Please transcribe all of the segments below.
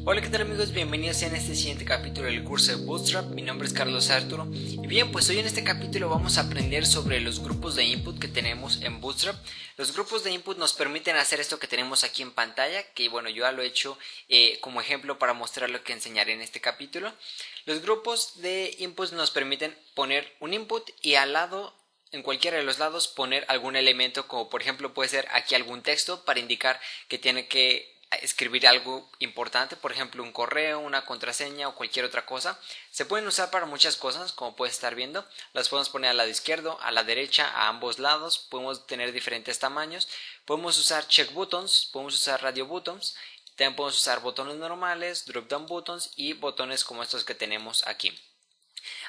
Hola, ¿qué tal amigos? Bienvenidos en este siguiente capítulo del curso de Bootstrap. Mi nombre es Carlos Arturo. Y bien, pues hoy en este capítulo vamos a aprender sobre los grupos de input que tenemos en Bootstrap. Los grupos de input nos permiten hacer esto que tenemos aquí en pantalla, que bueno, yo ya lo he hecho como ejemplo para mostrar lo que enseñaré en este capítulo. Los grupos de inputs nos permiten poner un input y al lado, en cualquiera de los lados, poner algún elemento, como por ejemplo puede ser aquí algún texto para indicar que tiene que escribir algo importante, por ejemplo un correo, una contraseña o cualquier otra cosa. Se pueden usar para muchas cosas, como puedes estar viendo. Las podemos poner al lado izquierdo, a la derecha, a ambos lados. Podemos tener diferentes tamaños. Podemos usar check buttons, podemos usar radio buttons. También podemos usar botones normales, drop down buttons y botones como estos que tenemos aquí.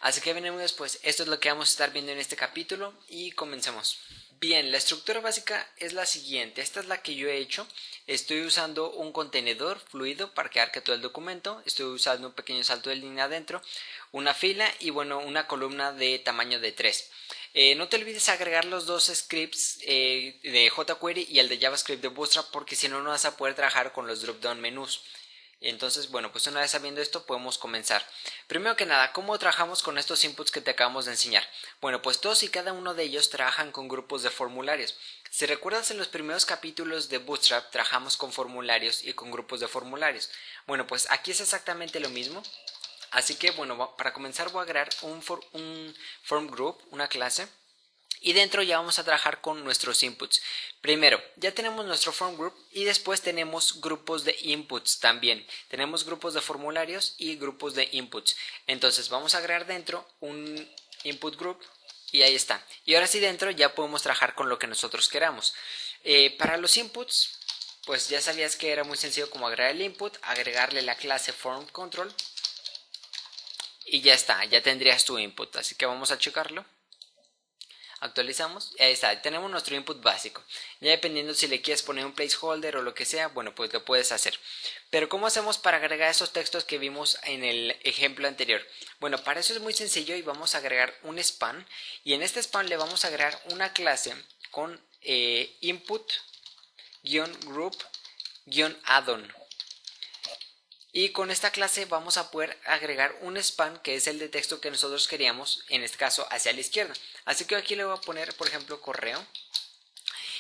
Así que bien amigos, pues esto es lo que vamos a estar viendo en este capítulo y comencemos. Bien, la estructura básica es la siguiente. Esta es la que yo he hecho. Estoy usando un contenedor fluido para que arque todo el documento. Estoy usando un pequeño salto de línea adentro, una fila y bueno, una columna de tamaño de 3. No te olvides agregar los dos scripts de jQuery y el de JavaScript de Bootstrap, porque si no, no vas a poder trabajar con los drop down menús. Entonces, bueno, pues una vez sabiendo esto podemos comenzar. Primero que nada, ¿cómo trabajamos con estos inputs que te acabamos de enseñar? Bueno, pues todos y cada uno de ellos trabajan con grupos de formularios. Si recuerdas, en los primeros capítulos de Bootstrap trabajamos con formularios y con grupos de formularios. Bueno, pues aquí es exactamente lo mismo. Así que, bueno, para comenzar voy a agregar un form group, una clase. Y dentro ya vamos a trabajar con nuestros inputs. Primero, ya tenemos nuestro form group y después tenemos grupos de inputs también. Tenemos grupos de formularios y grupos de inputs. Entonces vamos a agregar dentro un input group y ahí está. Y ahora sí, dentro ya podemos trabajar con lo que nosotros queramos. Para los inputs, pues ya sabías que era muy sencillo como agregar el input, agregarle la clase form control y ya está, ya tendrías tu input. Así que vamos a checarlo. Actualizamos, ahí está, tenemos nuestro input básico. Ya dependiendo si le quieres poner un placeholder o lo que sea, bueno, pues lo puedes hacer. Pero ¿cómo hacemos para agregar esos textos que vimos en el ejemplo anterior? Bueno, para eso es muy sencillo y vamos a agregar un span. Y en este span le vamos a agregar una clase con input-group-addon. Y con esta clase vamos a poder agregar un span, que es el de texto que nosotros queríamos, en este caso hacia la izquierda. Así que aquí le voy a poner, por ejemplo, correo.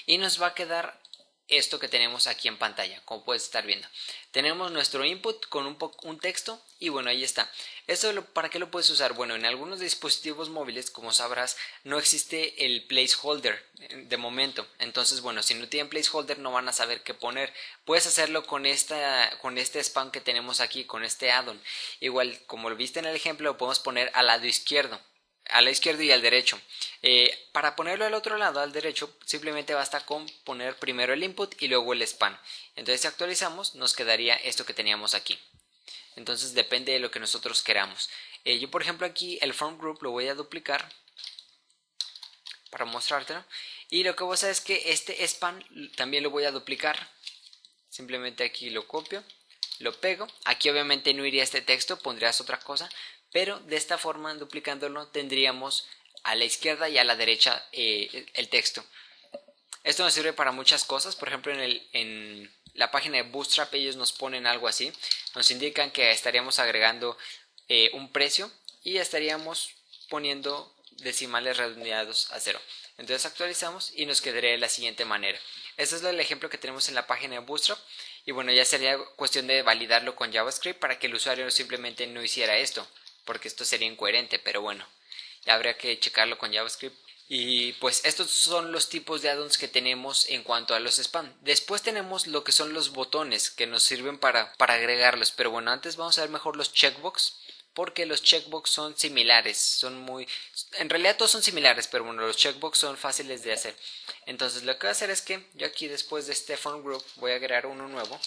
Y nos va a quedar esto que tenemos aquí en pantalla, como puedes estar viendo. Tenemos nuestro input con un texto y bueno, ahí está. ¿Esto para qué lo puedes usar? Bueno, en algunos dispositivos móviles, como sabrás, no existe el placeholder de momento. Entonces, bueno, si no tienen placeholder no van a saber qué poner. Puedes hacerlo con este span que tenemos aquí, con este addon. Igual, como lo viste en el ejemplo, lo podemos poner al lado izquierdo. Al izquierdo y al derecho. Para ponerlo al otro lado, al derecho, simplemente basta con poner primero el input y luego el span. Entonces, si actualizamos, nos quedaría esto que teníamos aquí. Entonces, depende de lo que nosotros queramos. Yo, por ejemplo, aquí el form group lo voy a duplicar para mostrártelo. Y lo que voy a hacer es que este span también lo voy a duplicar. Simplemente aquí lo copio, lo pego. Aquí obviamente no iría este texto, pondrías otra cosa. Pero de esta forma, duplicándolo, tendríamos a la izquierda y a la derecha el texto. Esto nos sirve para muchas cosas. Por ejemplo, en la página de Bootstrap ellos nos ponen algo así. Nos indican que estaríamos agregando un precio y estaríamos poniendo decimales redondeados a 0. Entonces actualizamos y nos quedaría de la siguiente manera. Este es el ejemplo que tenemos en la página de Bootstrap. Y bueno, ya sería cuestión de validarlo con JavaScript para que el usuario simplemente no hiciera esto, porque esto sería incoherente, pero bueno, ya habría que checarlo con JavaScript. Y pues estos son los tipos de addons que tenemos en cuanto a los spam. Después tenemos lo que son los botones que nos sirven para agregarlos, pero bueno, antes vamos a ver mejor los checkbox, porque los checkbox son similares, en realidad todos son similares, pero bueno, los checkbox son fáciles de hacer. Entonces lo que voy a hacer es que yo aquí, después de este form group, voy a agregar uno nuevo.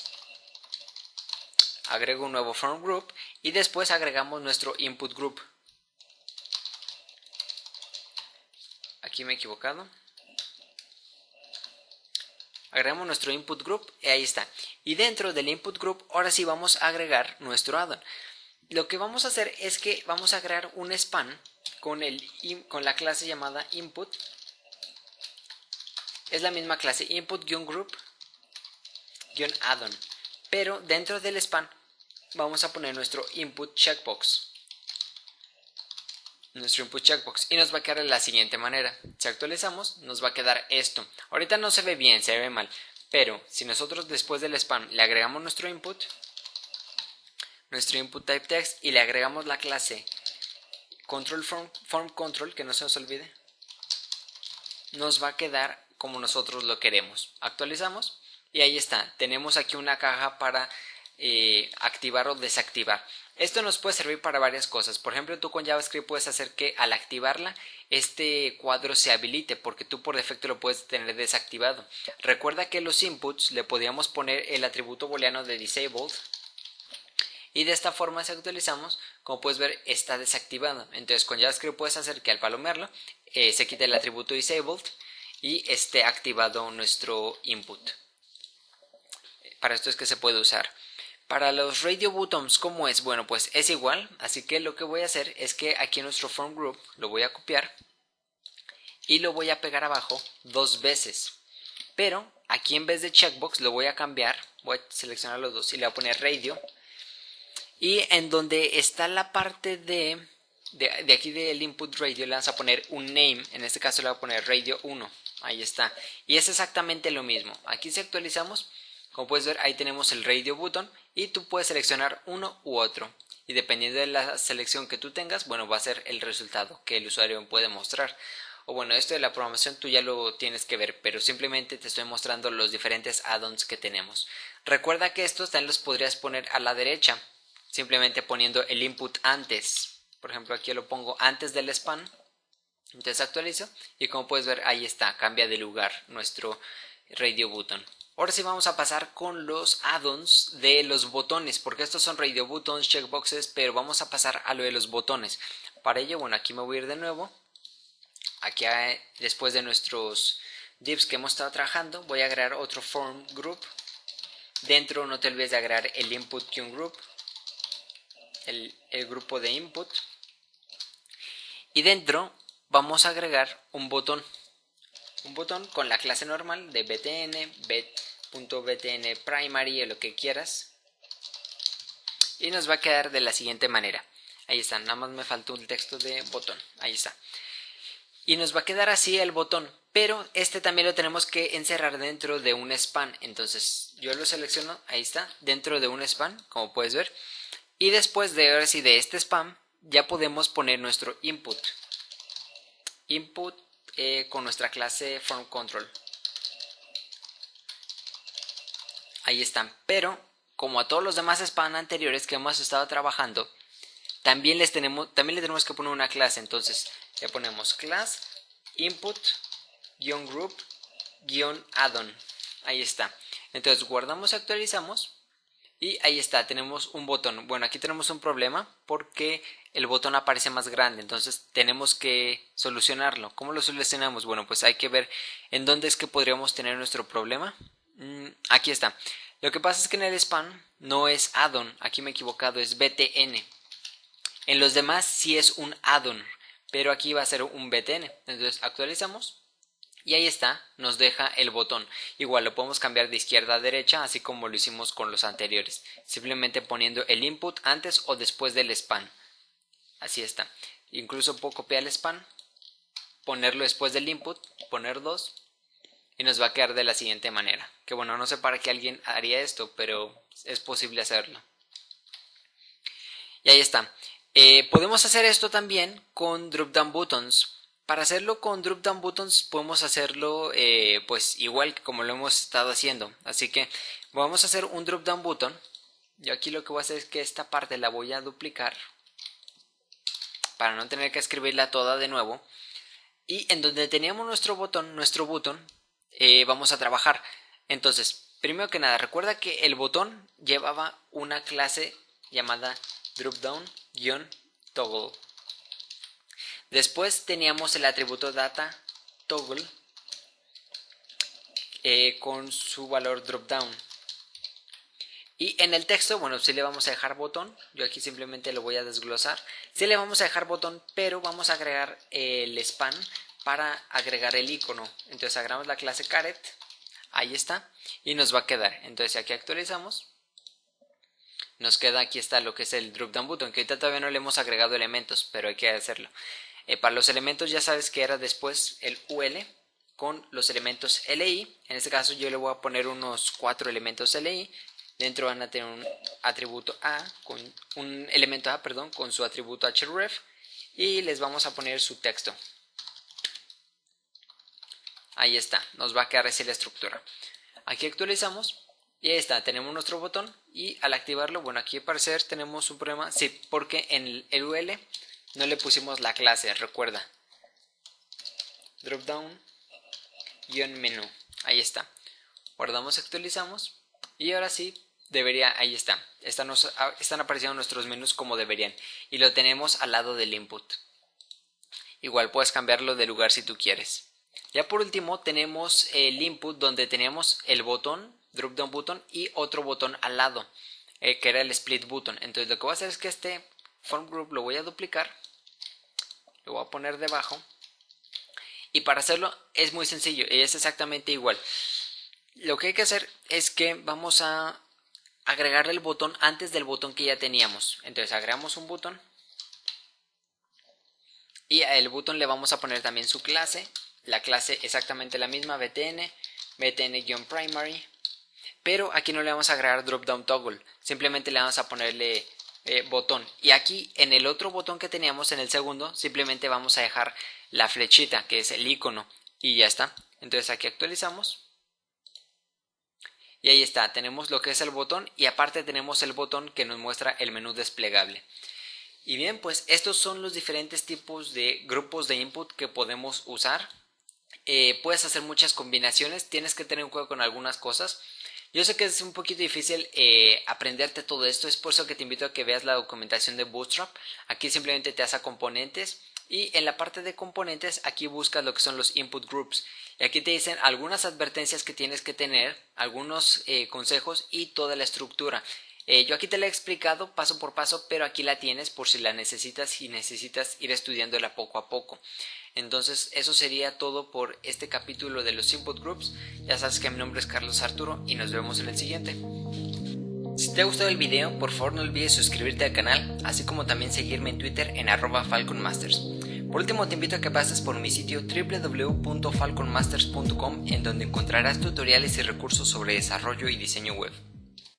Agrego un nuevo form group y después agregamos nuestro input group. Aquí me he equivocado. Agregamos nuestro input group y ahí está. Y dentro del input group ahora sí vamos a agregar nuestro addon. Lo que vamos a hacer es que vamos a crear un span con la clase llamada input. Es la misma clase input-group-addon, pero dentro del span vamos a poner nuestro input checkbox. Y nos va a quedar de la siguiente manera. Si actualizamos, nos va a quedar esto. Ahorita no se ve bien, se ve mal, pero si nosotros después del span le agregamos nuestro input type text y le agregamos la clase control form control, que no se nos olvide, nos va a quedar como nosotros lo queremos. Actualizamos y ahí está. Tenemos aquí una caja para activar o desactivar. Esto nos puede servir para varias cosas. Por ejemplo, tú con JavaScript puedes hacer que al activarla este cuadro se habilite, porque tú por defecto lo puedes tener desactivado. Recuerda que los inputs le podíamos poner el atributo booleano de disabled, y de esta forma, si actualizamos, como puedes ver, está desactivado. Entonces con JavaScript puedes hacer que al palomearlo se quite el atributo disabled y esté activado nuestro input. Para esto es que se puede usar. Para los radio buttons, ¿cómo es? Bueno, pues es igual, así que lo que voy a hacer es que aquí en nuestro form group lo voy a copiar y lo voy a pegar abajo 2 veces. Pero aquí en vez de checkbox lo voy a cambiar, voy a seleccionar los dos y le voy a poner radio. Y en donde está la parte de aquí del input radio le vamos a poner un name, en este caso le voy a poner radio 1, ahí está. Y es exactamente lo mismo, aquí si actualizamos, como puedes ver ahí tenemos el radio button y tú puedes seleccionar uno u otro. Y dependiendo de la selección que tú tengas, bueno, va a ser el resultado que el usuario puede mostrar. O bueno, esto de la programación tú ya lo tienes que ver, pero simplemente te estoy mostrando los diferentes add-ons que tenemos. Recuerda que estos también los podrías poner a la derecha, simplemente poniendo el input antes. Por ejemplo, aquí lo pongo antes del span. Entonces actualizo y como puedes ver ahí está, cambia de lugar nuestro radio button. Ahora sí vamos a pasar con los add-ons de los botones, porque estos son radio buttons, checkboxes, pero vamos a pasar a lo de los botones. Para ello, bueno, aquí me voy a ir de nuevo. Aquí después de nuestros divs que hemos estado trabajando, voy a agregar otro form group. Dentro no te olvides de agregar el input group, el grupo de input. Y dentro vamos a agregar un botón con la clase normal de btn, btn primary o lo que quieras. Y nos va a quedar de la siguiente manera. Ahí está, nada más me faltó un texto de botón. Ahí está. Y nos va a quedar así el botón, pero este también lo tenemos que encerrar dentro de un span. Entonces yo lo selecciono, ahí está, dentro de un span, como puedes ver. Y después de ahora sí de este span, ya podemos poner nuestro input con nuestra clase form control. Ahí están, pero como a todos los demás span anteriores que hemos estado trabajando, también le tenemos que poner una clase. Entonces le ponemos class input-group-addon. Ahí está. Entonces guardamos y actualizamos. Y ahí está, tenemos un botón. Bueno, aquí tenemos un problema porque el botón aparece más grande, entonces tenemos que solucionarlo. ¿Cómo lo solucionamos? Bueno, pues hay que ver en dónde es que podríamos tener nuestro problema. Aquí está. Lo que pasa es que en el span no es addon, aquí me he equivocado, es btn. En los demás sí es un addon, pero aquí va a ser un btn. Entonces actualizamos. Y ahí está, nos deja el botón. Igual lo podemos cambiar de izquierda a derecha, así como lo hicimos con los anteriores. Simplemente poniendo el input antes o después del span. Así está. Incluso puedo copiar el span, ponerlo después del input, poner 2. Y nos va a quedar de la siguiente manera. Que bueno, no sé para qué alguien haría esto, pero es posible hacerlo. Y ahí está. Podemos hacer esto también con drop down buttons. Para hacerlo con drop down buttons podemos hacerlo pues igual que como lo hemos estado haciendo. Así que vamos a hacer un drop down button. Yo aquí lo que voy a hacer es que esta parte la voy a duplicar para no tener que escribirla toda de nuevo. Y en donde teníamos nuestro botón vamos a trabajar. Entonces, primero que nada, recuerda que el botón llevaba una clase llamada dropdown-toggle. Después teníamos el atributo data toggle con su valor dropdown. Y en el texto, bueno, sí le vamos a dejar botón. Yo aquí simplemente lo voy a desglosar. Sí le vamos a dejar botón, pero vamos a agregar el span para agregar el icono. Entonces agregamos la clase caret. Ahí está. Y nos va a quedar. Entonces aquí actualizamos. Nos queda, aquí está lo que es el drop down button, que ahorita todavía no le hemos agregado elementos, pero hay que hacerlo. Para los elementos ya sabes que era después el UL con los elementos LI. En este caso yo le voy a poner unos 4 elementos LI. Dentro van a tener un atributo A, con un elemento A, perdón, con su atributo href, y les vamos a poner su texto. Ahí está, nos va a quedar así la estructura. Aquí actualizamos y ahí está, tenemos nuestro botón y al activarlo, bueno, aquí al parecer tenemos un problema, sí, porque en el UL no le pusimos la clase, recuerda. Dropdown, menú, ahí está. Guardamos, actualizamos y ahora sí, debería, ahí está. Están apareciendo nuestros menús como deberían y lo tenemos al lado del input. Igual puedes cambiarlo de lugar si tú quieres. Ya por último tenemos el input donde tenemos el botón, drop down button y otro botón al lado, que era el split button. Entonces lo que voy a hacer es que este form group lo voy a duplicar, lo voy a poner debajo y para hacerlo es muy sencillo y es exactamente igual. Lo que hay que hacer es que vamos a agregarle el botón antes del botón que ya teníamos. Entonces agregamos un botón y al botón le vamos a poner también su clase. La clase exactamente la misma, btn-primary, pero aquí no le vamos a agregar dropdown toggle, simplemente le vamos a ponerle botón. Y aquí en el otro botón que teníamos, en el segundo, simplemente vamos a dejar la flechita, que es el icono, y ya está. Entonces aquí actualizamos. Y ahí está, tenemos lo que es el botón y aparte tenemos el botón que nos muestra el menú desplegable. Y bien, pues estos son los diferentes tipos de grupos de input que podemos usar. Puedes hacer muchas combinaciones, tienes que tener cuidado con algunas cosas. Yo sé que es un poquito difícil aprenderte todo esto, es por eso que te invito a que veas la documentación de Bootstrap. Aquí simplemente te hace componentes y en la parte de componentes aquí buscas lo que son los input groups. Y aquí te dicen algunas advertencias que tienes que tener, algunos consejos y toda la estructura. Yo aquí te la he explicado paso por paso, pero aquí la tienes por si la necesitas y necesitas ir estudiándola poco a poco. Entonces eso sería todo por este capítulo de los input groups. Ya sabes que mi nombre es Carlos Arturo y nos vemos en el siguiente. Si te ha gustado el video, por favor no olvides suscribirte al canal, así como también seguirme en Twitter en @falconmasters. Por último te invito a que pases por mi sitio www.falconmasters.com, en donde encontrarás tutoriales y recursos sobre desarrollo y diseño web.